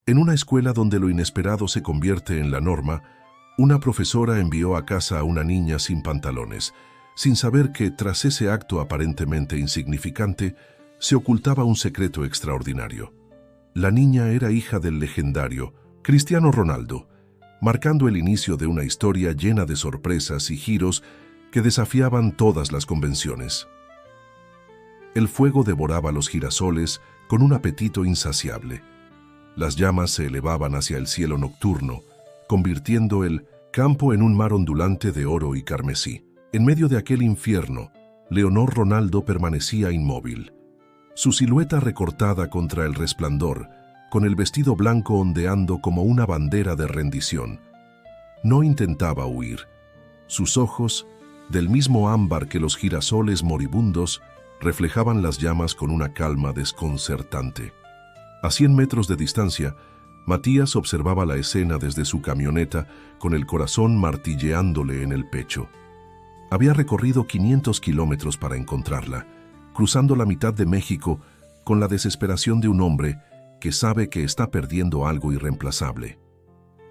En una escuela donde lo inesperado se convierte en la norma, una profesora envió a casa a una niña sin pantalones, sin saber que, tras ese acto aparentemente insignificante, se ocultaba un secreto extraordinario. La niña era hija del legendario Cristiano Ronaldo, marcando el inicio de una historia llena de sorpresas y giros que desafiaban todas las convenciones. El fuego devoraba los girasoles con un apetito insaciable. Las llamas se elevaban hacia el cielo nocturno, convirtiendo el campo en un mar ondulante de oro y carmesí. En medio de aquel infierno, Leonor Ronaldo permanecía inmóvil. Su silueta recortada contra el resplandor, con el vestido blanco ondeando como una bandera de rendición. No intentaba huir. Sus ojos, del mismo ámbar que los girasoles moribundos, reflejaban las llamas con una calma desconcertante. A 100 metros de distancia, Matías observaba la escena desde su camioneta con el corazón martilleándole en el pecho. Había recorrido 500 kilómetros para encontrarla, cruzando la mitad de México con la desesperación de un hombre que sabe que está perdiendo algo irreemplazable.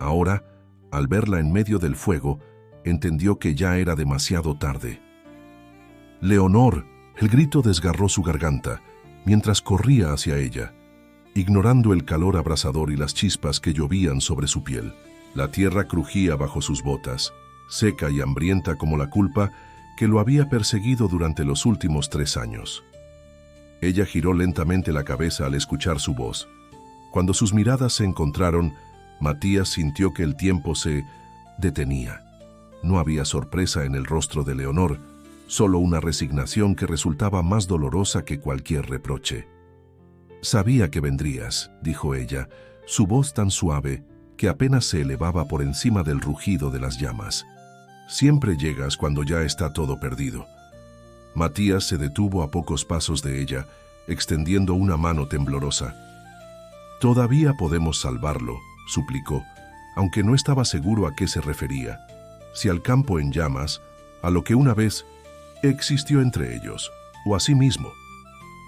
Ahora, al verla en medio del fuego, entendió que ya era demasiado tarde. ¡Leonor! El grito desgarró su garganta mientras corría hacia ella, ignorando el calor abrasador y las chispas que llovían sobre su piel. La tierra crujía bajo sus botas, seca y hambrienta como la culpa que lo había perseguido durante los últimos 3 años. Ella giró lentamente la cabeza al escuchar su voz. Cuando sus miradas se encontraron, Matías sintió que el tiempo se detenía. No había sorpresa en el rostro de Leonor, solo una resignación que resultaba más dolorosa que cualquier reproche. «Sabía que vendrías», dijo ella, su voz tan suave que apenas se elevaba por encima del rugido de las llamas. «Siempre llegas cuando ya está todo perdido». Matías se detuvo a pocos pasos de ella, extendiendo una mano temblorosa. «Todavía podemos salvarlo», suplicó, aunque no estaba seguro a qué se refería. Si al campo en llamas, a lo que una vez existió entre ellos, o a sí mismo.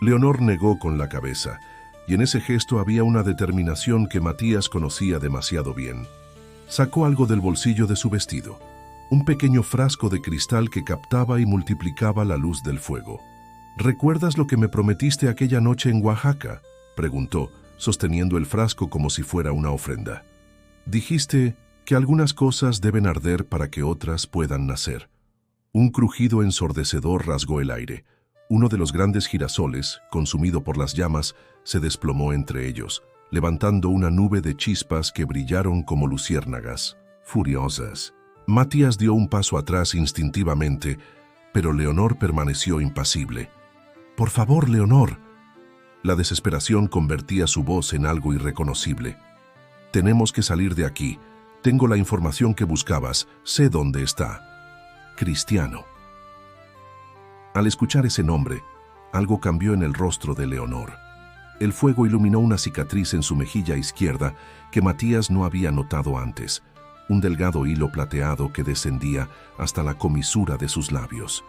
Leonor negó con la cabeza, y en ese gesto había una determinación que Matías conocía demasiado bien. Sacó algo del bolsillo de su vestido, un pequeño frasco de cristal que captaba y multiplicaba la luz del fuego. «¿Recuerdas lo que me prometiste aquella noche en Oaxaca?», preguntó, sosteniendo el frasco como si fuera una ofrenda. «Dijiste que algunas cosas deben arder para que otras puedan nacer». Un crujido ensordecedor rasgó el aire. Uno de los grandes girasoles, consumido por las llamas, se desplomó entre ellos, levantando una nube de chispas que brillaron como luciérnagas, furiosas. Matías dio un paso atrás instintivamente, pero Leonor permaneció impasible. «Por favor, Leonor». La desesperación convertía su voz en algo irreconocible. «Tenemos que salir de aquí. Tengo la información que buscabas. Sé dónde está. Cristiano». Al escuchar ese nombre, algo cambió en el rostro de Leonor. El fuego iluminó una cicatriz en su mejilla izquierda que Matías no había notado antes, un delgado hilo plateado que descendía hasta la comisura de sus labios.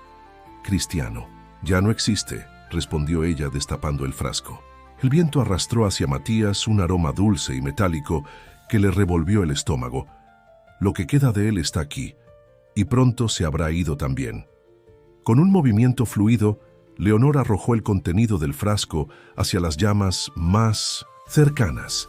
«Cristiano, ya no existe», respondió ella destapando el frasco. El viento arrastró hacia Matías un aroma dulce y metálico que le revolvió el estómago. «Lo que queda de él está aquí, y pronto se habrá ido también». Con un movimiento fluido, Leonor arrojó el contenido del frasco hacia las llamas más cercanas.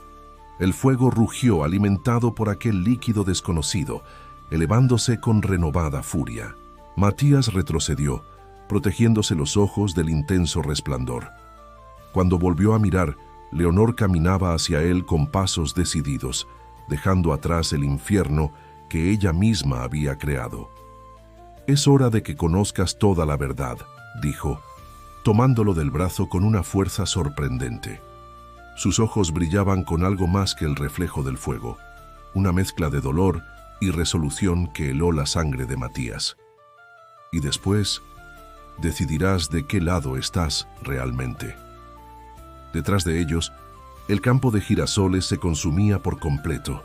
El fuego rugió alimentado por aquel líquido desconocido, elevándose con renovada furia. Matías retrocedió, protegiéndose los ojos del intenso resplandor. Cuando volvió a mirar, Leonor caminaba hacia él con pasos decididos, dejando atrás el infierno que ella misma había creado. «Es hora de que conozcas toda la verdad», dijo, tomándolo del brazo con una fuerza sorprendente. Sus ojos brillaban con algo más que el reflejo del fuego, una mezcla de dolor y resolución que heló la sangre de Matías. «Y después decidirás de qué lado estás realmente». Detrás de ellos, el campo de girasoles se consumía por completo,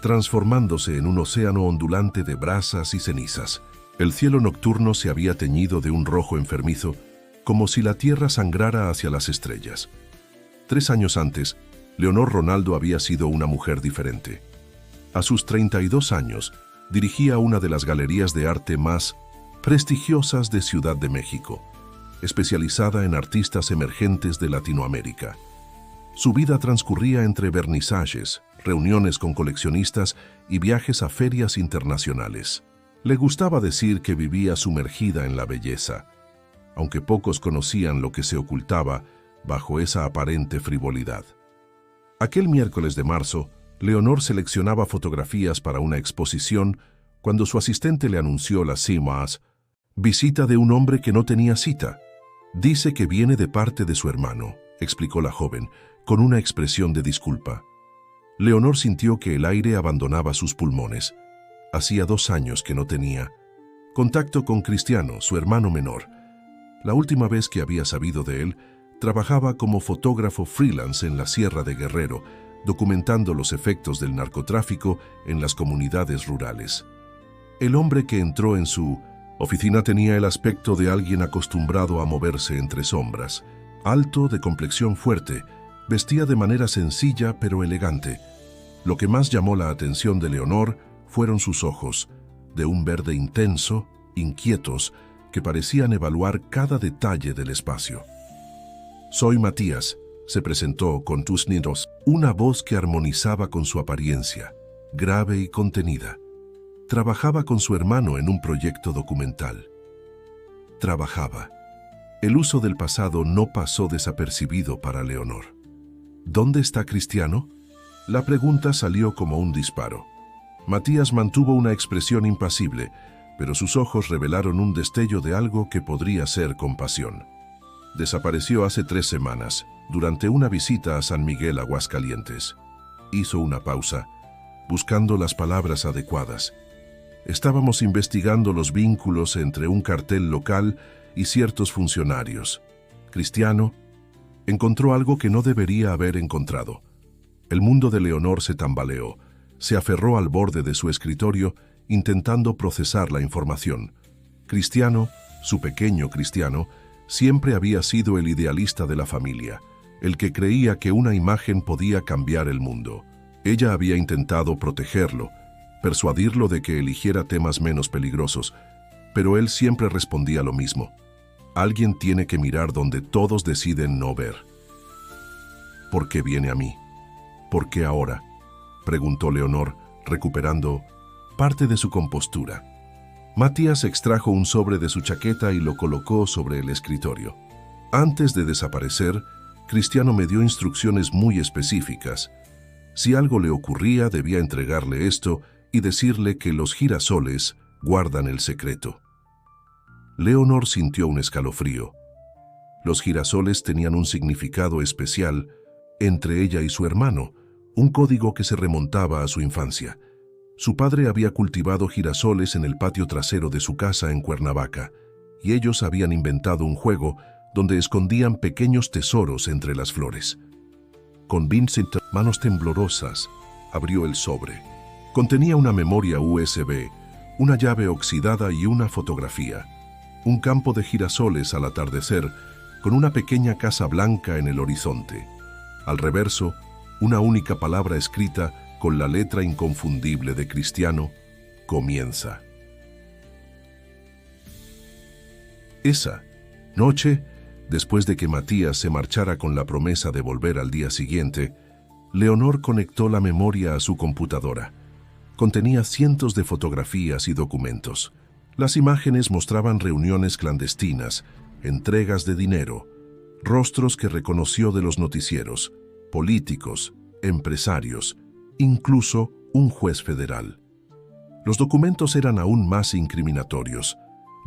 transformándose en un océano ondulante de brasas y cenizas. El cielo nocturno se había teñido de un rojo enfermizo, como si la tierra sangrara hacia las estrellas. 3 años antes, Leonor Ronaldo había sido una mujer diferente. A sus 32 años, dirigía una de las galerías de arte más prestigiosas de Ciudad de México, especializada en artistas emergentes de Latinoamérica. Su vida transcurría entre vernizajes, reuniones con coleccionistas y viajes a ferias internacionales. Le gustaba decir que vivía sumergida en la belleza, aunque pocos conocían lo que se ocultaba bajo esa aparente frivolidad. Aquel miércoles de marzo, Leonor seleccionaba fotografías para una exposición cuando su asistente le anunció la visita de un hombre que no tenía cita. Dice que viene de parte de su hermano, explicó la joven, con una expresión de disculpa. Leonor sintió que el aire abandonaba sus pulmones. Hacía 2 años que no tenía contacto con Cristiano, su hermano menor. La última vez que había sabido de él, trabajaba como fotógrafo freelance en la Sierra de Guerrero, documentando los efectos del narcotráfico en las comunidades rurales. El hombre que entró en su oficina tenía el aspecto de alguien acostumbrado a moverse entre sombras. Alto, de complexión fuerte, vestía de manera sencilla pero elegante. Lo que más llamó la atención de Leonor fueron sus ojos, de un verde intenso, inquietos, que parecían evaluar cada detalle del espacio. «Soy Matías», se presentó con tus nidos, una voz que armonizaba con su apariencia, grave y contenida. Trabajaba con su hermano en un proyecto documental. Trabajaba. El uso del pasado no pasó desapercibido para Leonor. «¿Dónde está Cristiano?». La pregunta salió como un disparo. Matías mantuvo una expresión impasible, pero sus ojos revelaron un destello de algo que podría ser compasión. Desapareció hace 3 semanas, durante una visita a San Miguel, Aguascalientes. Hizo una pausa, buscando las palabras adecuadas. Estábamos investigando los vínculos entre un cartel local y ciertos funcionarios. Cristiano encontró algo que no debería haber encontrado. El mundo de Leonor se tambaleó, se aferró al borde de su escritorio, intentando procesar la información. Cristiano, su pequeño Cristiano, siempre había sido el idealista de la familia, el que creía que una imagen podía cambiar el mundo. Ella había intentado protegerlo, persuadirlo de que eligiera temas menos peligrosos, pero él siempre respondía lo mismo. Alguien tiene que mirar donde todos deciden no ver. ¿Por qué viene a mí? ¿Por qué ahora?, preguntó Leonor, recuperando parte de su compostura. Matías extrajo un sobre de su chaqueta y lo colocó sobre el escritorio. Antes de desaparecer, Cristiano me dio instrucciones muy específicas. Si algo le ocurría, debía entregarle esto y decirle que los girasoles guardan el secreto. Leonor sintió un escalofrío. Los girasoles tenían un significado especial entre ella y su hermano, un código que se remontaba a su infancia. Su padre había cultivado girasoles en el patio trasero de su casa en Cuernavaca, y ellos habían inventado un juego donde escondían pequeños tesoros entre las flores. Con Vincent, manos temblorosas, abrió el sobre. Contenía una memoria USB, una llave oxidada y una fotografía. Un campo de girasoles al atardecer, con una pequeña casa blanca en el horizonte. Al reverso, una única palabra escrita con la letra inconfundible de Cristiano: comienza. Esa noche, después de que Matías se marchara con la promesa de volver al día siguiente, Leonor conectó la memoria a su computadora. Contenía cientos de fotografías y documentos. Las imágenes mostraban reuniones clandestinas, entregas de dinero, rostros que reconoció de los noticieros, políticos, empresarios, incluso un juez federal. Los documentos eran aún más incriminatorios.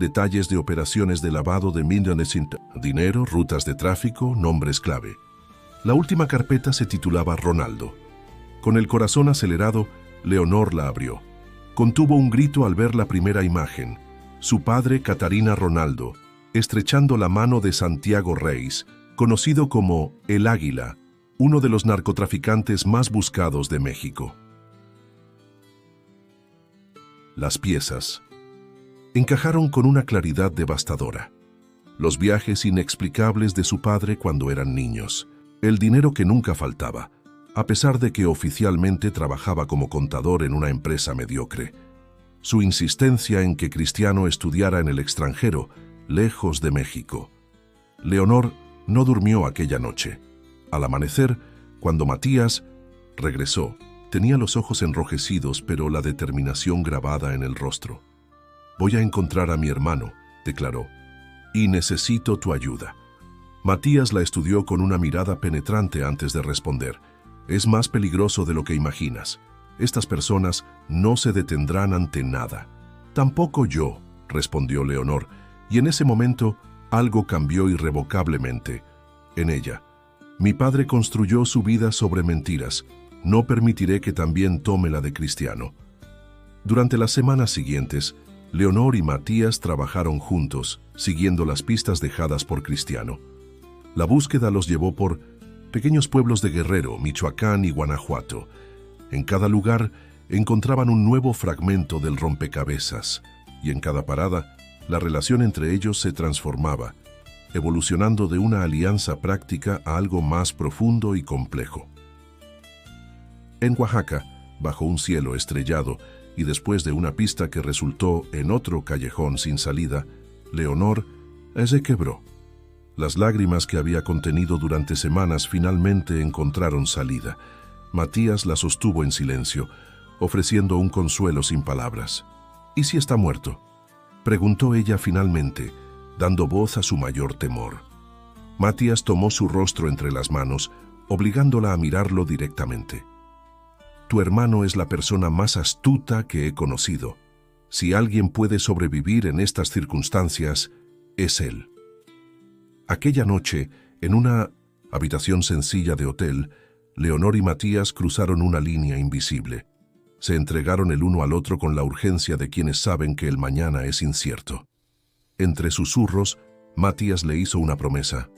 Detalles de operaciones de lavado de millones de dinero, rutas de tráfico, nombres clave. La última carpeta se titulaba Ronaldo. Con el corazón acelerado, Leonor la abrió. Contuvo un grito al ver la primera imagen. Su padre, Catarina Ronaldo, estrechando la mano de Santiago Reis, conocido como El Águila, uno de los narcotraficantes más buscados de México. Las piezas encajaron con una claridad devastadora. Los viajes inexplicables de su padre cuando eran niños, el dinero que nunca faltaba, a pesar de que oficialmente trabajaba como contador en una empresa mediocre. Su insistencia en que Cristiano estudiara en el extranjero, lejos de México. Leonor no durmió aquella noche. Al amanecer, cuando Matías regresó, tenía los ojos enrojecidos, pero la determinación grabada en el rostro. «Voy a encontrar a mi hermano», declaró, «y necesito tu ayuda». Matías la estudió con una mirada penetrante antes de responder. «Es más peligroso de lo que imaginas. Estas personas no se detendrán ante nada». «Tampoco yo», respondió Leonor, y en ese momento algo cambió irrevocablemente en ella. «Mi padre construyó su vida sobre mentiras. No permitiré que también tome la de Cristiano». Durante las semanas siguientes, Leonor y Matías trabajaron juntos, siguiendo las pistas dejadas por Cristiano. La búsqueda los llevó por pequeños pueblos de Guerrero, Michoacán y Guanajuato. En cada lugar encontraban un nuevo fragmento del rompecabezas, y en cada parada, la relación entre ellos se transformaba, evolucionando de una alianza práctica a algo más profundo y complejo. En Oaxaca, bajo un cielo estrellado y después de una pista que resultó en otro callejón sin salida, Leonor se quebró. Las lágrimas que había contenido durante semanas finalmente encontraron salida. Matías la sostuvo en silencio, ofreciendo un consuelo sin palabras. «¿Y si está muerto?», preguntó ella finalmente, dando voz a su mayor temor. Matías tomó su rostro entre las manos, obligándola a mirarlo directamente. «Tu hermano es la persona más astuta que he conocido. Si alguien puede sobrevivir en estas circunstancias, es él». Aquella noche, en una habitación sencilla de hotel, Leonor y Matías cruzaron una línea invisible. Se entregaron el uno al otro con la urgencia de quienes saben que el mañana es incierto. Entre susurros, Matías le hizo una promesa.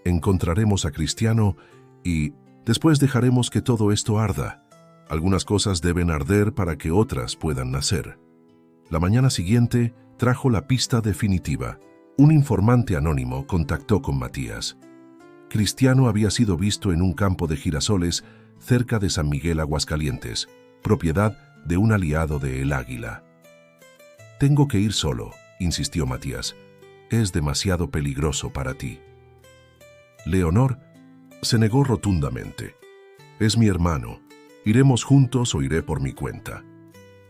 «Encontraremos a Cristiano y después dejaremos que todo esto arda. Algunas cosas deben arder para que otras puedan nacer». La mañana siguiente trajo la pista definitiva. Un informante anónimo contactó con Matías. Cristiano había sido visto en un campo de girasoles cerca de San Miguel, Aguascalientes, propiedad de un aliado de El Águila. «Tengo que ir solo», insistió Matías. «Es demasiado peligroso para ti». Leonor se negó rotundamente. «Es mi hermano. Iremos juntos o iré por mi cuenta».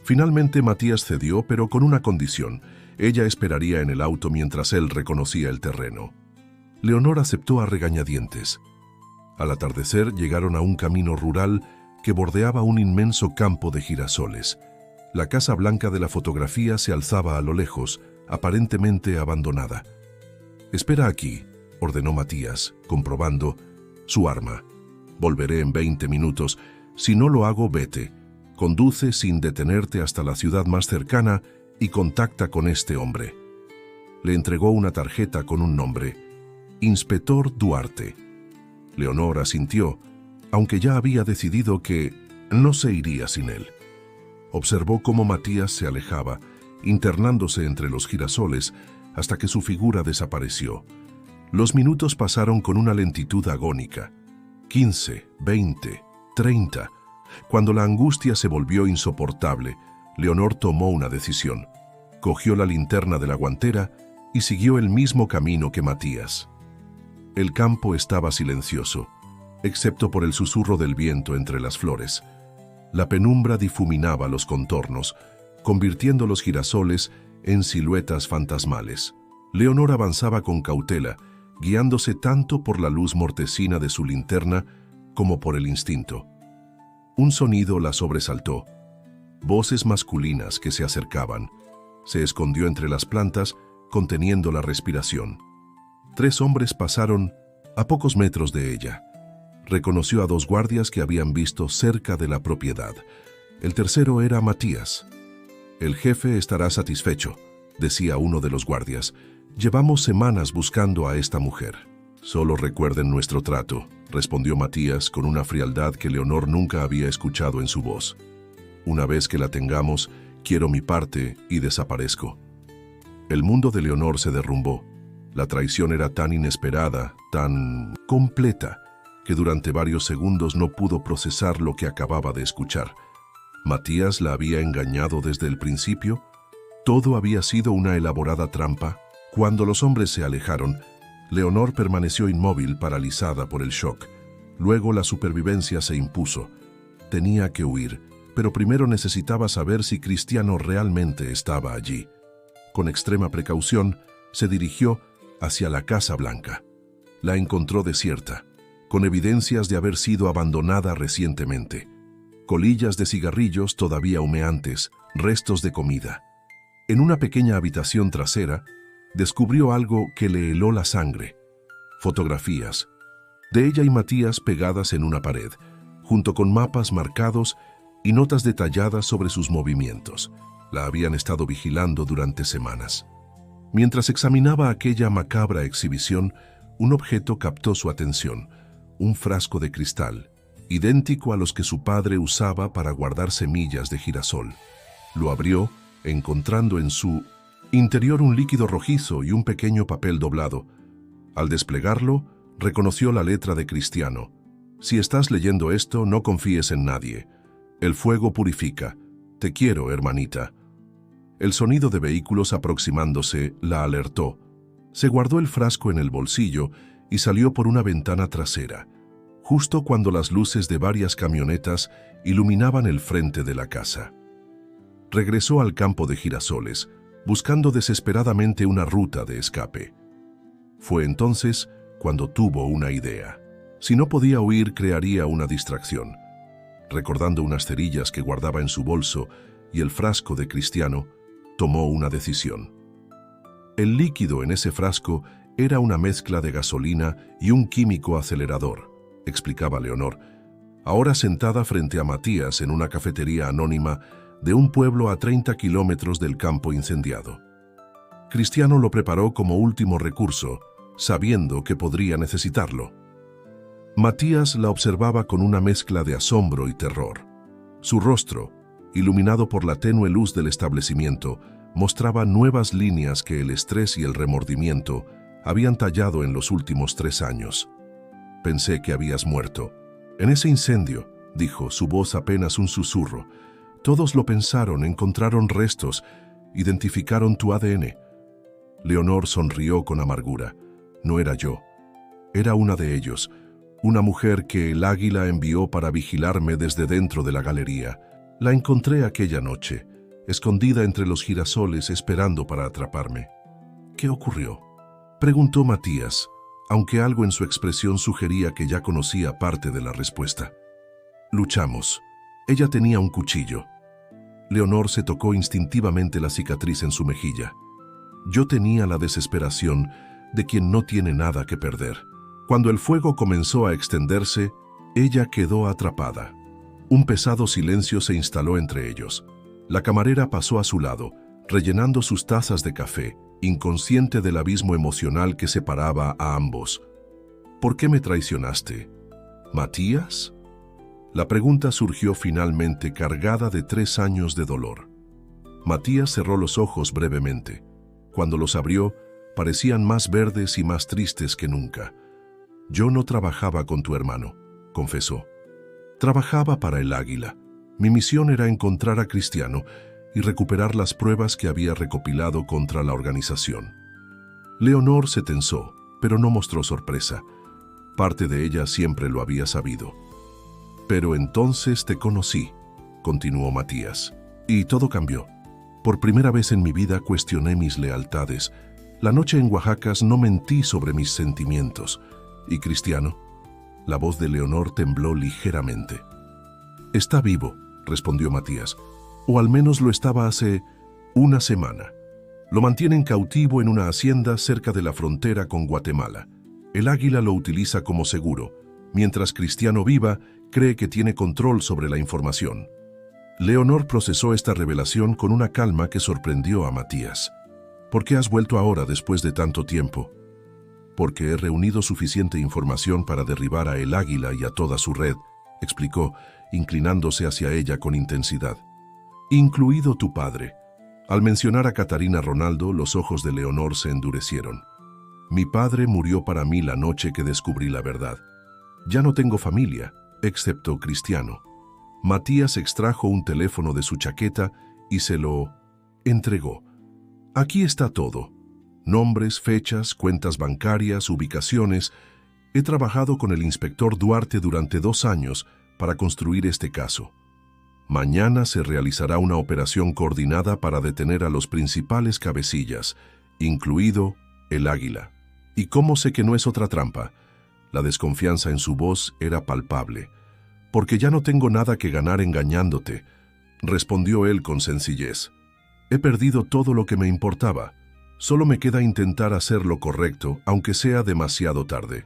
Finalmente Matías cedió, pero con una condición. Ella esperaría en el auto mientras él reconocía el terreno. Leonor aceptó a regañadientes. Al atardecer llegaron a un camino rural que bordeaba un inmenso campo de girasoles. La casa blanca de la fotografía se alzaba a lo lejos, aparentemente abandonada. «Espera aquí», ordenó Matías, comprobando su arma. «Volveré en 20 minutos. Si no lo hago, vete. Conduce sin detenerte hasta la ciudad más cercana y contacta con este hombre». Le entregó una tarjeta con un nombre: Inspector Duarte. Leonor asintió, aunque ya había decidido que no se iría sin él. Observó cómo Matías se alejaba, internándose entre los girasoles hasta que su figura desapareció. Los minutos pasaron con una lentitud agónica. 15, 20, 30. Cuando la angustia se volvió insoportable, Leonor tomó una decisión. Cogió la linterna de la guantera y siguió el mismo camino que Matías. El campo estaba silencioso, excepto por el susurro del viento entre las flores. La penumbra difuminaba los contornos, convirtiendo los girasoles en siluetas fantasmales. Leonor avanzaba con cautela, guiándose tanto por la luz mortecina de su linterna como por el instinto. Un sonido la sobresaltó. Voces masculinas que se acercaban. Se escondió entre las plantas, conteniendo la respiración. 3 hombres pasaron a pocos metros de ella. Reconoció a 2 guardias que habían visto cerca de la propiedad. El tercero era Matías. «El jefe estará satisfecho», decía uno de los guardias. «Llevamos semanas buscando a esta mujer». «Solo recuerden nuestro trato», respondió Matías con una frialdad que Leonor nunca había escuchado en su voz. «Una vez que la tengamos, quiero mi parte y desaparezco». El mundo de Leonor se derrumbó. La traición era tan inesperada, tan completa, que durante varios segundos no pudo procesar lo que acababa de escuchar. ¿Matías la había engañado desde el principio? ¿Todo había sido una elaborada trampa? Cuando los hombres se alejaron, Leonor permaneció inmóvil, paralizada por el shock. Luego la supervivencia se impuso. Tenía que huir, pero primero necesitaba saber si Cristiano realmente estaba allí. Con extrema precaución, se dirigió hacia la Casa Blanca. La encontró desierta, con evidencias de haber sido abandonada recientemente. Colillas de cigarrillos todavía humeantes, restos de comida. En una pequeña habitación trasera, descubrió algo que le heló la sangre. Fotografías de ella y Matías pegadas en una pared, junto con mapas marcados y notas detalladas sobre sus movimientos. La habían estado vigilando durante semanas. Mientras examinaba aquella macabra exhibición, un objeto captó su atención, un frasco de cristal, idéntico a los que su padre usaba para guardar semillas de girasol. Lo abrió, encontrando en su interior un líquido rojizo y un pequeño papel doblado. Al desplegarlo, reconoció la letra de Cristiano. Si estás leyendo esto, no confíes en nadie. El fuego purifica. Te quiero, hermanita. El sonido de vehículos aproximándose la alertó. Se guardó el frasco en el bolsillo y salió por una ventana trasera, justo cuando las luces de varias camionetas iluminaban el frente de la casa. Regresó al campo de girasoles, buscando desesperadamente una ruta de escape. Fue entonces cuando tuvo una idea. Si no podía huir, crearía una distracción. Recordando unas cerillas que guardaba en su bolso y el frasco de Cristiano, tomó una decisión. El líquido en ese frasco era una mezcla de gasolina y un químico acelerador, explicaba Leonor, ahora sentada frente a Matías en una cafetería anónima de un pueblo a 30 kilómetros del campo incendiado. Cristiano lo preparó como último recurso, sabiendo que podría necesitarlo. Matías la observaba con una mezcla de asombro y terror. Su rostro, iluminado por la tenue luz del establecimiento, mostraba nuevas líneas que el estrés y el remordimiento habían tallado en los últimos 3 años. Pensé que habías muerto. En ese incendio, dijo, su voz apenas un susurro. Todos lo pensaron, encontraron restos, identificaron tu ADN. Leonor sonrió con amargura. No era yo. Era una de ellos, una mujer que el águila envió para vigilarme desde dentro de la galería. La encontré aquella noche, escondida entre los girasoles esperando para atraparme. ¿Qué ocurrió?, preguntó Matías, aunque algo en su expresión sugería que ya conocía parte de la respuesta. Luchamos. Ella tenía un cuchillo. Leonor se tocó instintivamente la cicatriz en su mejilla. Yo tenía la desesperación de quien no tiene nada que perder. Cuando el fuego comenzó a extenderse, ella quedó atrapada. Un pesado silencio se instaló entre ellos. La camarera pasó a su lado, rellenando sus tazas de café, inconsciente del abismo emocional que separaba a ambos. ¿Por qué me traicionaste? ¿Matías? La pregunta surgió finalmente, cargada de 3 años de dolor. Matías cerró los ojos brevemente. Cuando los abrió, parecían más verdes y más tristes que nunca. Yo no trabajaba con tu hermano, confesó. Trabajaba para el águila. Mi misión era encontrar a Cristiano y recuperar las pruebas que había recopilado contra la organización. Leonor se tensó, pero no mostró sorpresa. Parte de ella siempre lo había sabido. Pero entonces te conocí, continuó Matías, y todo cambió. Por primera vez en mi vida cuestioné mis lealtades. La noche en Oaxaca no mentí sobre mis sentimientos. ¿Y Cristiano? La voz de Leonor tembló ligeramente. Está vivo, respondió Matías, o al menos lo estaba hace 1 semana. Lo mantienen cautivo en una hacienda cerca de la frontera con Guatemala. El águila lo utiliza como seguro. Mientras Cristiano viva, cree que tiene control sobre la información. Leonor procesó esta revelación con una calma que sorprendió a Matías. ¿Por qué has vuelto ahora después de tanto tiempo? Porque he reunido suficiente información para derribar a el águila y a toda su red, explicó, inclinándose hacia ella con intensidad. Incluido tu padre. Al mencionar a Catarina Ronaldo, los ojos de Leonor se endurecieron. Mi padre murió para mí la noche que descubrí la verdad. Ya no tengo familia, excepto Cristiano. Matías extrajo un teléfono de su chaqueta y se lo entregó. Aquí está todo. Nombres, fechas, cuentas bancarias, ubicaciones. He trabajado con el inspector Duarte durante 2 años para construir este caso. Mañana se realizará una operación coordinada para detener a los principales cabecillas, incluido el Águila. ¿Y cómo sé que no es otra trampa? La desconfianza en su voz era palpable. Porque ya no tengo nada que ganar engañándote, respondió él con sencillez. He perdido todo lo que me importaba. Solo me queda intentar hacer lo correcto, aunque sea demasiado tarde.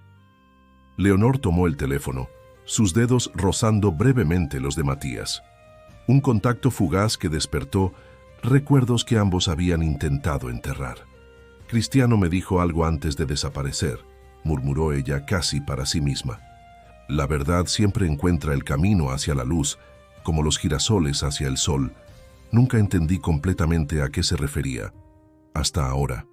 Leonor tomó el teléfono, sus dedos rozando brevemente los de Matías. Un contacto fugaz que despertó recuerdos que ambos habían intentado enterrar. Cristiano me dijo algo antes de desaparecer, murmuró ella casi para sí misma. La verdad siempre encuentra el camino hacia la luz, como los girasoles hacia el sol. Nunca entendí completamente a qué se refería, hasta ahora.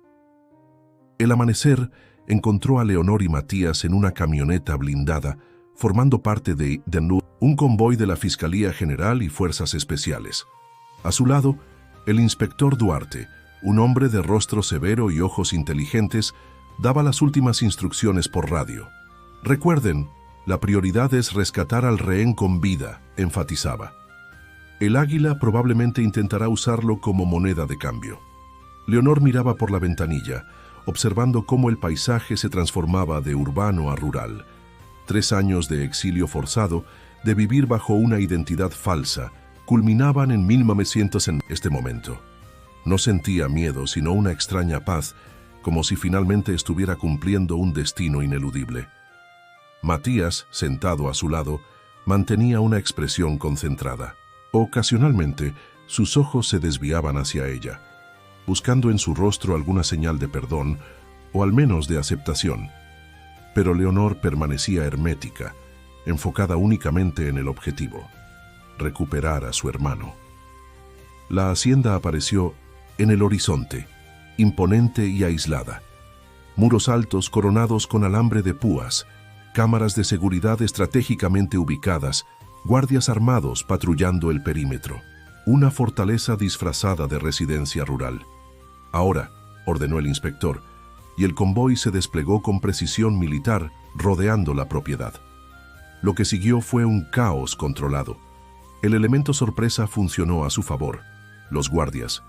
El amanecer encontró a Leonor y Matías en una camioneta blindada, formando parte de un convoy de la Fiscalía General y Fuerzas Especiales. A su lado, el inspector Duarte, un hombre de rostro severo y ojos inteligentes, daba las últimas instrucciones por radio. Recuerden, la prioridad es rescatar al rehén con vida, enfatizaba. El Águila probablemente intentará usarlo como moneda de cambio. Leonor miraba por la ventanilla, observando cómo el paisaje se transformaba de urbano a rural. 3 años de exilio forzado, de vivir bajo una identidad falsa, culminaban en 1900 en este momento. No sentía miedo, sino una extraña paz, como si finalmente estuviera cumpliendo un destino ineludible. Matías, sentado a su lado, mantenía una expresión concentrada. Ocasionalmente, sus ojos se desviaban hacia ella, buscando en su rostro alguna señal de perdón, o al menos de aceptación. Pero Leonor permanecía hermética, enfocada únicamente en el objetivo: recuperar a su hermano. La hacienda apareció en el horizonte, imponente y aislada. Muros altos coronados con alambre de púas, cámaras de seguridad estratégicamente ubicadas, guardias armados patrullando el perímetro. Una fortaleza disfrazada de residencia rural. Ahora, ordenó el inspector, y el convoy se desplegó con precisión militar, rodeando la propiedad. Lo que siguió fue un caos controlado. El elemento sorpresa funcionó a su favor. Los guardias,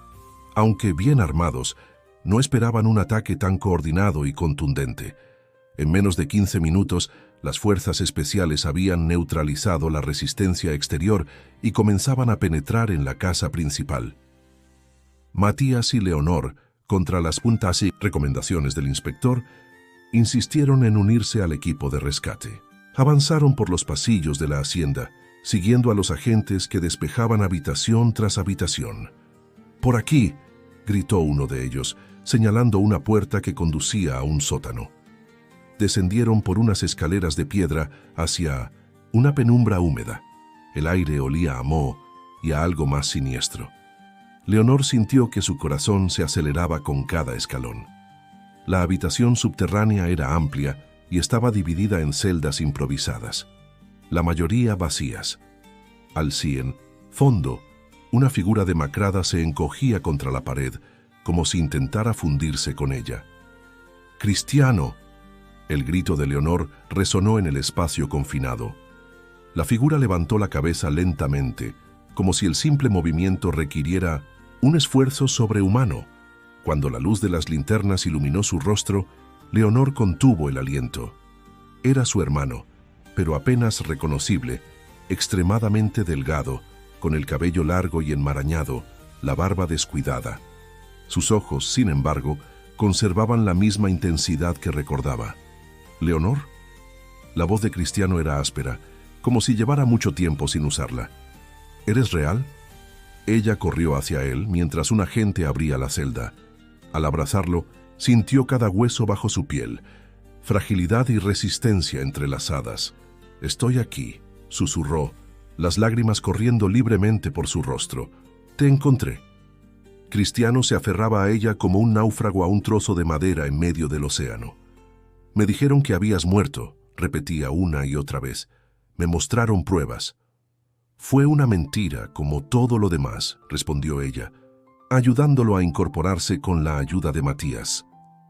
aunque bien armados, no esperaban un ataque tan coordinado y contundente. En menos de 15 minutos, las fuerzas especiales habían neutralizado la resistencia exterior y comenzaban a penetrar en la casa principal. Matías y Leonor, contra las puntas y recomendaciones del inspector, insistieron en unirse al equipo de rescate. Avanzaron por los pasillos de la hacienda, siguiendo a los agentes que despejaban habitación tras habitación. «Por aquí», gritó uno de ellos, señalando una puerta que conducía a un sótano. Descendieron por unas escaleras de piedra hacia una penumbra húmeda. El aire olía a moho y a algo más siniestro. Leonor sintió que su corazón se aceleraba con cada escalón. La habitación subterránea era amplia y estaba dividida en celdas improvisadas, la mayoría vacías. Al fondo, una figura demacrada se encogía contra la pared, como si intentara fundirse con ella. «¡Cristiano!». El grito de Leonor resonó en el espacio confinado. La figura levantó la cabeza lentamente, como si el simple movimiento requiriera un esfuerzo sobrehumano. Cuando la luz de las linternas iluminó su rostro, Leonor contuvo el aliento. Era su hermano, pero apenas reconocible, extremadamente delgado, con el cabello largo y enmarañado, la barba descuidada. Sus ojos, sin embargo, conservaban la misma intensidad que recordaba. «¿Leonor?». La voz de Cristiano era áspera, como si llevara mucho tiempo sin usarla. «¿Eres real?». Ella corrió hacia él mientras un agente abría la celda. Al abrazarlo, sintió cada hueso bajo su piel, fragilidad y resistencia entrelazadas. «Estoy aquí», susurró, las lágrimas corriendo libremente por su rostro. «Te encontré». Cristiano se aferraba a ella como un náufrago a un trozo de madera en medio del océano. «Me dijeron que habías muerto», repetía una y otra vez. Me mostraron pruebas. Fue una mentira, como todo lo demás, respondió ella, ayudándolo a incorporarse con la ayuda de Matías.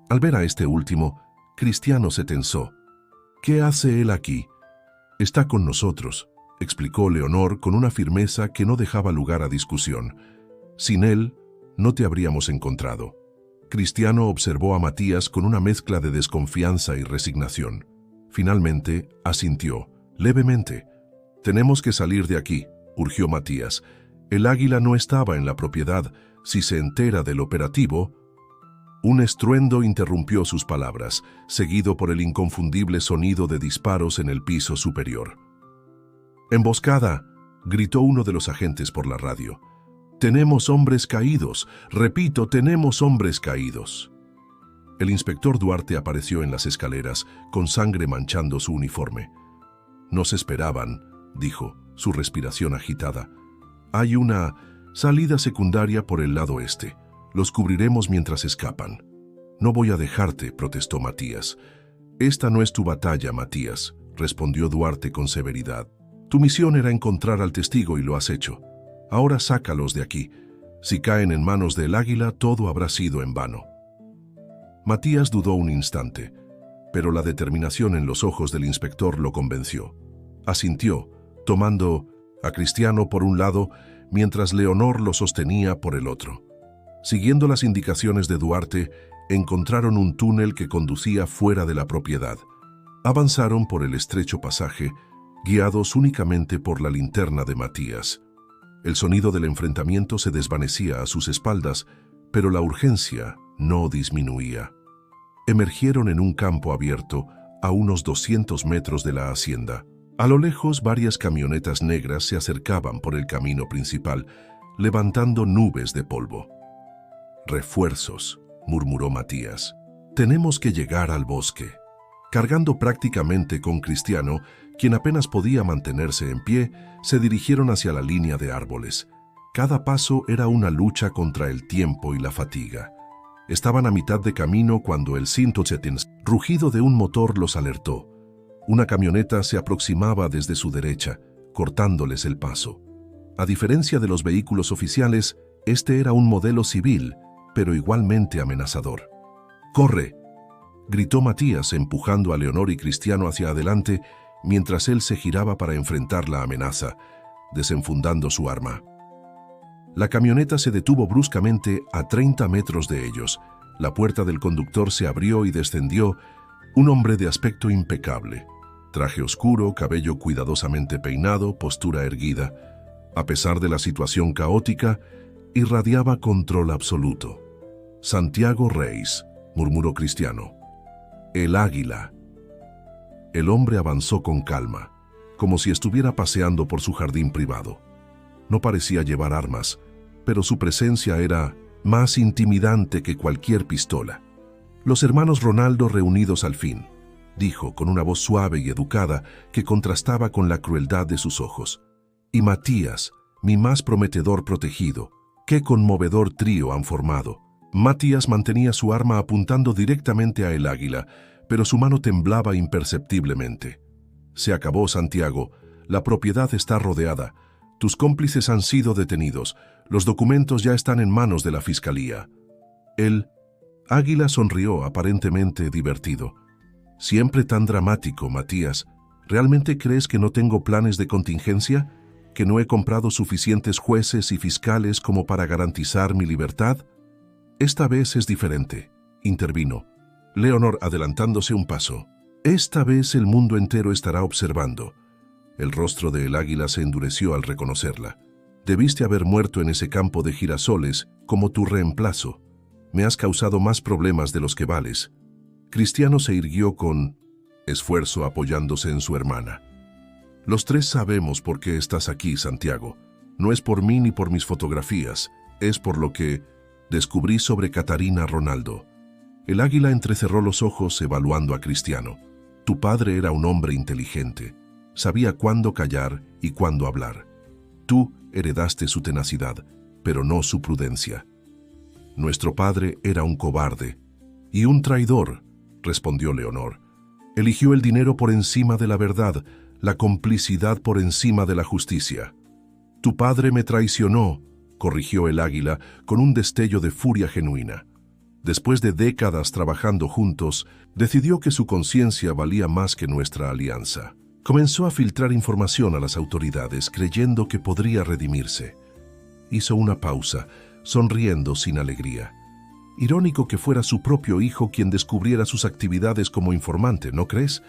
Al ver a este último, Cristiano se tensó. ¿Qué hace él aquí? Está con nosotros, explicó Leonor con una firmeza que no dejaba lugar a discusión. Sin él, no te habríamos encontrado. Cristiano observó a Matías con una mezcla de desconfianza y resignación. Finalmente, asintió, levemente. Tenemos que salir de aquí, urgió Matías. El águila no estaba en la propiedad. Si se entera del operativo... Un estruendo interrumpió sus palabras, seguido por el inconfundible sonido de disparos en el piso superior. «¡Emboscada!», gritó uno de los agentes por la radio. «¡Tenemos hombres caídos! Repito, tenemos hombres caídos». El inspector Duarte apareció en las escaleras, con sangre manchando su uniforme. «Nos esperaban», dijo, su respiración agitada. «Hay una salida secundaria por el lado este. Los cubriremos mientras escapan». «No voy a dejarte», protestó Matías. «Esta no es tu batalla, Matías», respondió Duarte con severidad. «Tu misión era encontrar al testigo y lo has hecho. Ahora sácalos de aquí. Si caen en manos del águila, todo habrá sido en vano». Matías dudó un instante, pero la determinación en los ojos del inspector lo convenció. Asintió, tomando a Cristiano por un lado, mientras Leonor lo sostenía por el otro. Siguiendo las indicaciones de Duarte, encontraron un túnel que conducía fuera de la propiedad. Avanzaron por el estrecho pasaje, guiados únicamente por la linterna de Matías. El sonido del enfrentamiento se desvanecía a sus espaldas, pero la urgencia no disminuía. Emergieron en un campo abierto, a unos 200 metros de la hacienda. A lo lejos, varias camionetas negras se acercaban por el camino principal, levantando nubes de polvo. «Refuerzos», murmuró Matías. «Tenemos que llegar al bosque». Cargando prácticamente con Cristiano, quien apenas podía mantenerse en pie, se dirigieron hacia la línea de árboles. Cada paso era una lucha contra el tiempo y la fatiga. Estaban a mitad de camino cuando el rugido de un motor los alertó. Una camioneta se aproximaba desde su derecha, cortándoles el paso. A diferencia de los vehículos oficiales, este era un modelo civil, pero igualmente amenazador. «¡Corre!», gritó Matías, empujando a Leonor y Cristiano hacia adelante, mientras él se giraba para enfrentar la amenaza, desenfundando su arma. La camioneta se detuvo bruscamente a 30 metros de ellos. La puerta del conductor se abrió y descendió un hombre de aspecto impecable. Traje oscuro, cabello cuidadosamente peinado, postura erguida. A pesar de la situación caótica, irradiaba control absoluto. «Santiago Reis», murmuró Cristiano. «El águila». El hombre avanzó con calma, como si estuviera paseando por su jardín privado. No parecía llevar armas, pero su presencia era más intimidante que cualquier pistola. «Los hermanos Ronaldo reunidos al fin», dijo con una voz suave y educada que contrastaba con la crueldad de sus ojos. «Y Matías, mi más prometedor protegido. Qué conmovedor trío han formado». Matías mantenía su arma apuntando directamente a el águila, pero su mano temblaba imperceptiblemente. «Se acabó, Santiago. La propiedad está rodeada. Tus cómplices han sido detenidos. Los documentos ya están en manos de la fiscalía». El águila sonrió, aparentemente divertido. «Siempre tan dramático, Matías. ¿Realmente crees que no tengo planes de contingencia? ¿Que no he comprado suficientes jueces y fiscales como para garantizar mi libertad?» «Esta vez es diferente», intervino Leonor, adelantándose un paso. «Esta vez el mundo entero estará observando». El rostro del águila se endureció al reconocerla. «Debiste haber muerto en ese campo de girasoles como tu reemplazo. Me has causado más problemas de los que vales». Cristiano se irguió con esfuerzo apoyándose en su hermana. «Los tres sabemos por qué estás aquí, Santiago. No es por mí ni por mis fotografías, es por lo que descubrí sobre Catarina Ronaldo». El águila entrecerró los ojos evaluando a Cristiano. «Tu padre era un hombre inteligente. Sabía cuándo callar y cuándo hablar. Tú heredaste su tenacidad, pero no su prudencia. Nuestro padre era un cobarde y un traidor», respondió Leonor. Eligió el dinero por encima de la verdad, la complicidad por encima de la justicia. Tu padre me traicionó, corrigió el águila con un destello de furia genuina. Después de décadas trabajando juntos, decidió que su conciencia valía más que nuestra alianza. Comenzó a filtrar información a las autoridades, creyendo que podría redimirse. Hizo una pausa, sonriendo sin alegría. Irónico que fuera su propio hijo quien descubriera sus actividades como informante, ¿no crees?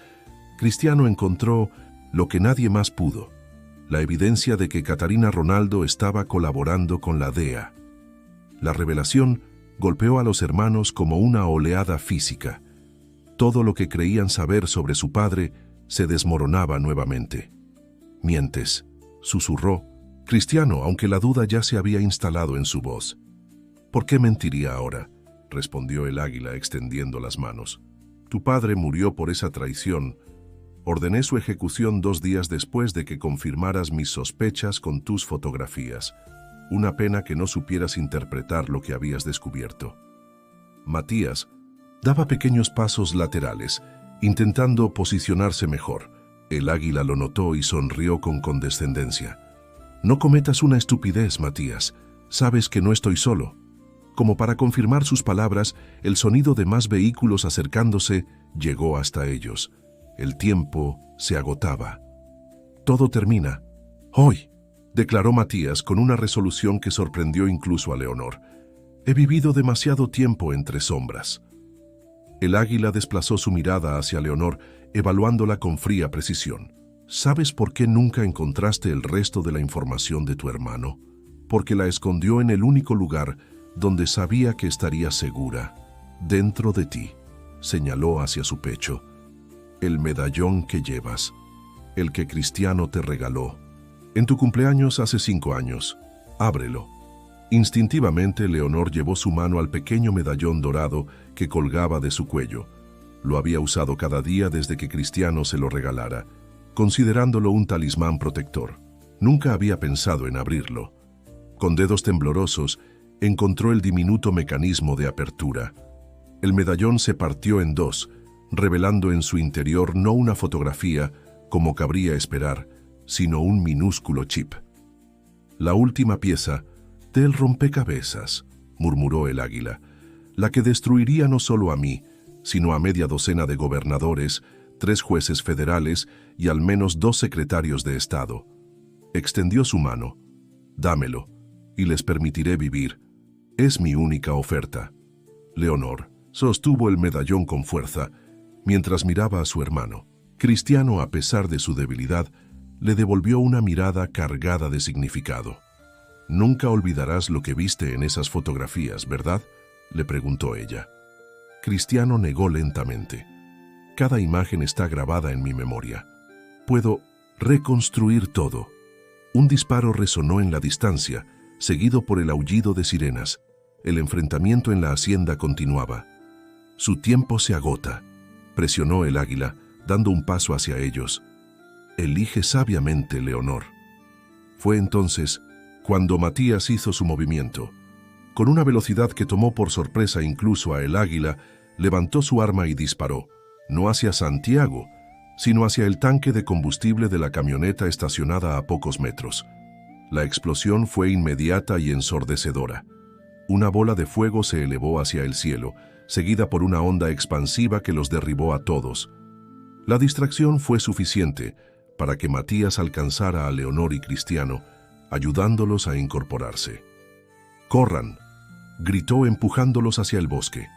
Cristiano encontró lo que nadie más pudo: la evidencia de que Catarina Ronaldo estaba colaborando con la DEA. La revelación golpeó a los hermanos como una oleada física. Todo lo que creían saber sobre su padre se desmoronaba nuevamente. «Mientes», susurró Cristiano, aunque la duda ya se había instalado en su voz. «¿Por qué mentiría ahora?», respondió el águila extendiendo las manos. «Tu padre murió por esa traición. Ordené su ejecución 2 días después de que confirmaras mis sospechas con tus fotografías. Una pena que no supieras interpretar lo que habías descubierto». Matías daba pequeños pasos laterales, intentando posicionarse mejor. El águila lo notó y sonrió con condescendencia. «No cometas una estupidez, Matías. Sabes que no estoy solo». Como para confirmar sus palabras, el sonido de más vehículos acercándose llegó hasta ellos. El tiempo se agotaba. «Todo termina. Hoy», declaró Matías con una resolución que sorprendió incluso a Leonor. «He vivido demasiado tiempo entre sombras». El águila desplazó su mirada hacia Leonor, evaluándola con fría precisión. «¿Sabes por qué nunca encontraste el resto de la información de tu hermano? Porque la escondió en el único lugar donde sabía que estaría segura, dentro de ti», señaló hacia su pecho. «El medallón que llevas, el que Cristiano te regaló. En tu cumpleaños hace 5 años. Ábrelo». Instintivamente, Leonor llevó su mano al pequeño medallón dorado que colgaba de su cuello. Lo había usado cada día desde que Cristiano se lo regalara, considerándolo un talismán protector. Nunca había pensado en abrirlo. Con dedos temblorosos, encontró el diminuto mecanismo de apertura. El medallón se partió en 2, revelando en su interior no una fotografía, como cabría esperar, sino un minúsculo chip. «La última pieza del rompecabezas», murmuró el águila, «la que destruiría no solo a mí, sino a media docena de gobernadores, 3 jueces federales y al menos 2 secretarios de Estado». Extendió su mano. «Dámelo, y les permitiré vivir. Es mi única oferta». Leonor sostuvo el medallón con fuerza, mientras miraba a su hermano. Cristiano, a pesar de su debilidad, le devolvió una mirada cargada de significado. «Nunca olvidarás lo que viste en esas fotografías, ¿verdad?», le preguntó ella. Cristiano negó lentamente. «Cada imagen está grabada en mi memoria. Puedo reconstruir todo». Un disparo resonó en la distancia, seguido por el aullido de sirenas. El enfrentamiento en la hacienda continuaba. «Su tiempo se agota», presionó el águila, dando un paso hacia ellos. «Elige sabiamente, Leonor». Fue entonces cuando Matías hizo su movimiento. Con una velocidad que tomó por sorpresa incluso a el águila, levantó su arma y disparó, no hacia Santiago, sino hacia el tanque de combustible de la camioneta estacionada a pocos metros. La explosión fue inmediata y ensordecedora. Una bola de fuego se elevó hacia el cielo, seguida por una onda expansiva que los derribó a todos. La distracción fue suficiente para que Matías alcanzara a Leonor y Cristiano, ayudándolos a incorporarse. «¡Corran!», gritó empujándolos hacia el bosque.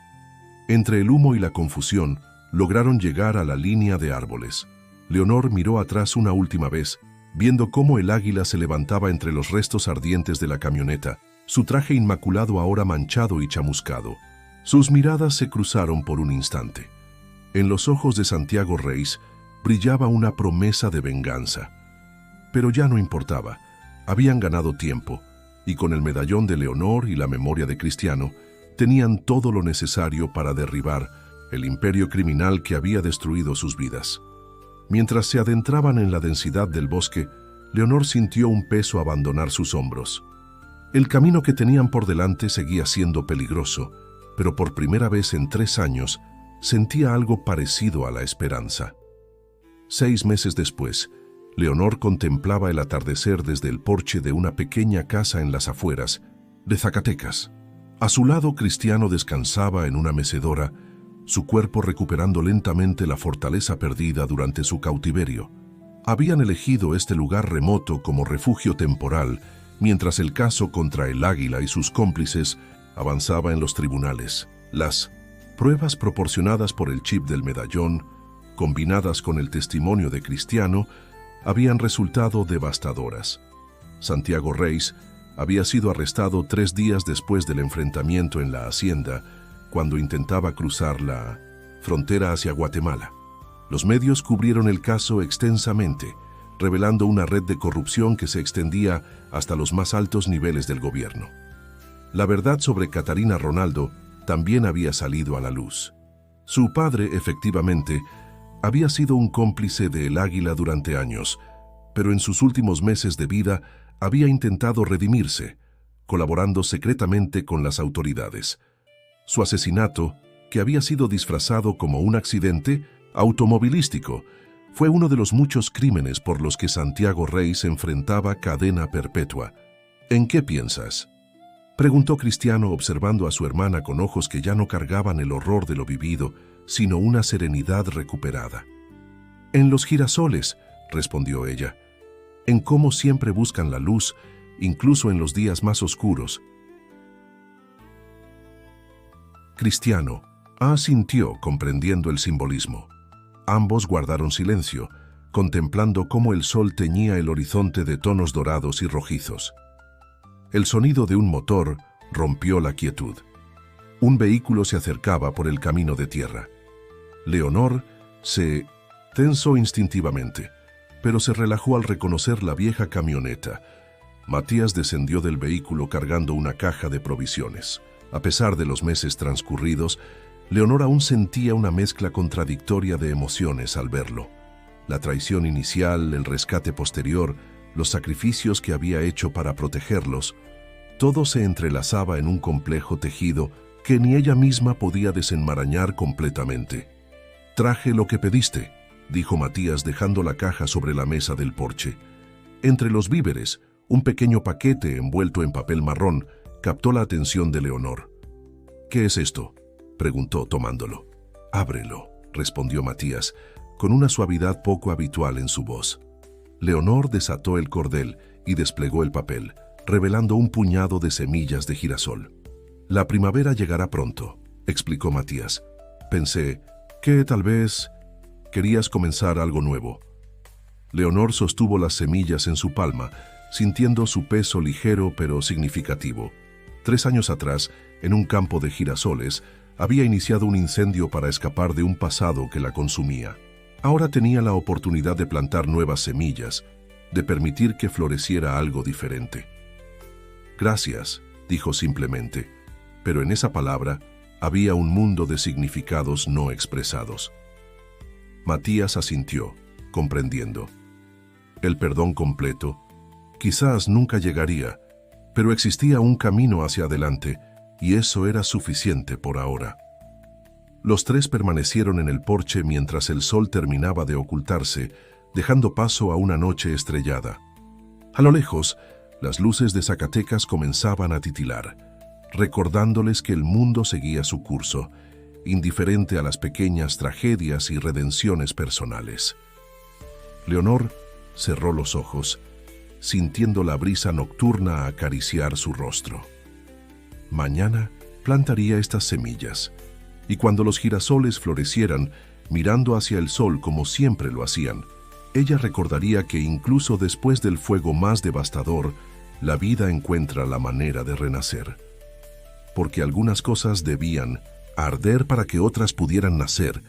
Entre el humo y la confusión, lograron llegar a la línea de árboles. Leonor miró atrás una última vez, viendo cómo el águila se levantaba entre los restos ardientes de la camioneta, su traje inmaculado ahora manchado y chamuscado. Sus miradas se cruzaron por un instante. En los ojos de Santiago Reis brillaba una promesa de venganza. Pero ya no importaba. Habían ganado tiempo, y con el medallón de Leonor y la memoria de Cristiano, tenían todo lo necesario para derribar el imperio criminal que había destruido sus vidas. Mientras se adentraban en la densidad del bosque, Leonor sintió un peso abandonar sus hombros. El camino que tenían por delante seguía siendo peligroso, pero por primera vez en 3 años, sentía algo parecido a la esperanza. 6 meses después, Leonor contemplaba el atardecer desde el porche de una pequeña casa en las afueras de Zacatecas. A su lado, Cristiano descansaba en una mecedora, su cuerpo recuperando lentamente la fortaleza perdida durante su cautiverio. Habían elegido este lugar remoto como refugio temporal, mientras el caso contra el Águila y sus cómplices avanzaba en los tribunales. Las pruebas proporcionadas por el chip del medallón, combinadas con el testimonio de Cristiano, habían resultado devastadoras. Santiago Reis había sido arrestado 3 días después del enfrentamiento en la hacienda, cuando intentaba cruzar la frontera hacia Guatemala. Los medios cubrieron el caso extensamente, revelando una red de corrupción que se extendía hasta los más altos niveles del gobierno. La verdad sobre Catarina Ronaldo también había salido a la luz. Su padre, efectivamente, había sido un cómplice de El Águila durante años, pero en sus últimos meses de vida había intentado redimirse, colaborando secretamente con las autoridades. Su asesinato, que había sido disfrazado como un accidente automovilístico, fue uno de los muchos crímenes por los que Santiago Reis enfrentaba cadena perpetua. ¿En qué piensas?, preguntó Cristiano, observando a su hermana con ojos que ya no cargaban el horror de lo vivido, sino una serenidad recuperada. «En los girasoles», respondió ella, «en cómo siempre buscan la luz, incluso en los días más oscuros». Cristiano asintió, comprendiendo el simbolismo. Ambos guardaron silencio, contemplando cómo el sol teñía el horizonte de tonos dorados y rojizos. El sonido de un motor rompió la quietud. Un vehículo se acercaba por el camino de tierra. Leonor se tensó instintivamente, pero se relajó al reconocer la vieja camioneta. Matías descendió del vehículo cargando una caja de provisiones. A pesar de los meses transcurridos, Leonor aún sentía una mezcla contradictoria de emociones al verlo. La traición inicial, el rescate posterior, los sacrificios que había hecho para protegerlos, todo se entrelazaba en un complejo tejido que ni ella misma podía desenmarañar completamente. «Traje lo que pediste», dijo Matías dejando la caja sobre la mesa del porche. Entre los víveres, un pequeño paquete envuelto en papel marrón captó la atención de Leonor. «¿Qué es esto?», preguntó tomándolo. «Ábrelo», respondió Matías, con una suavidad poco habitual en su voz. Leonor desató el cordel y desplegó el papel, revelando un puñado de semillas de girasol. «La primavera llegará pronto», explicó Matías. «Pensé que tal vez querías comenzar algo nuevo». Leonor sostuvo las semillas en su palma, sintiendo su peso ligero pero significativo. 3 años atrás, en un campo de girasoles, había iniciado un incendio para escapar de un pasado que la consumía. Ahora tenía la oportunidad de plantar nuevas semillas, de permitir que floreciera algo diferente. «Gracias», dijo simplemente, pero en esa palabra había un mundo de significados no expresados. Matías asintió, comprendiendo. El perdón completo quizás nunca llegaría, pero existía un camino hacia adelante, y eso era suficiente por ahora. Los 3 permanecieron en el porche mientras el sol terminaba de ocultarse, dejando paso a una noche estrellada. A lo lejos, las luces de Zacatecas comenzaban a titilar, recordándoles que el mundo seguía su curso, indiferente a las pequeñas tragedias y redenciones personales. Leonor cerró los ojos, sintiendo la brisa nocturna acariciar su rostro. Mañana plantaría estas semillas, y cuando los girasoles florecieran, mirando hacia el sol como siempre lo hacían, ella recordaría que incluso después del fuego más devastador, la vida encuentra la manera de renacer. Porque algunas cosas debían arder para que otras pudieran nacer,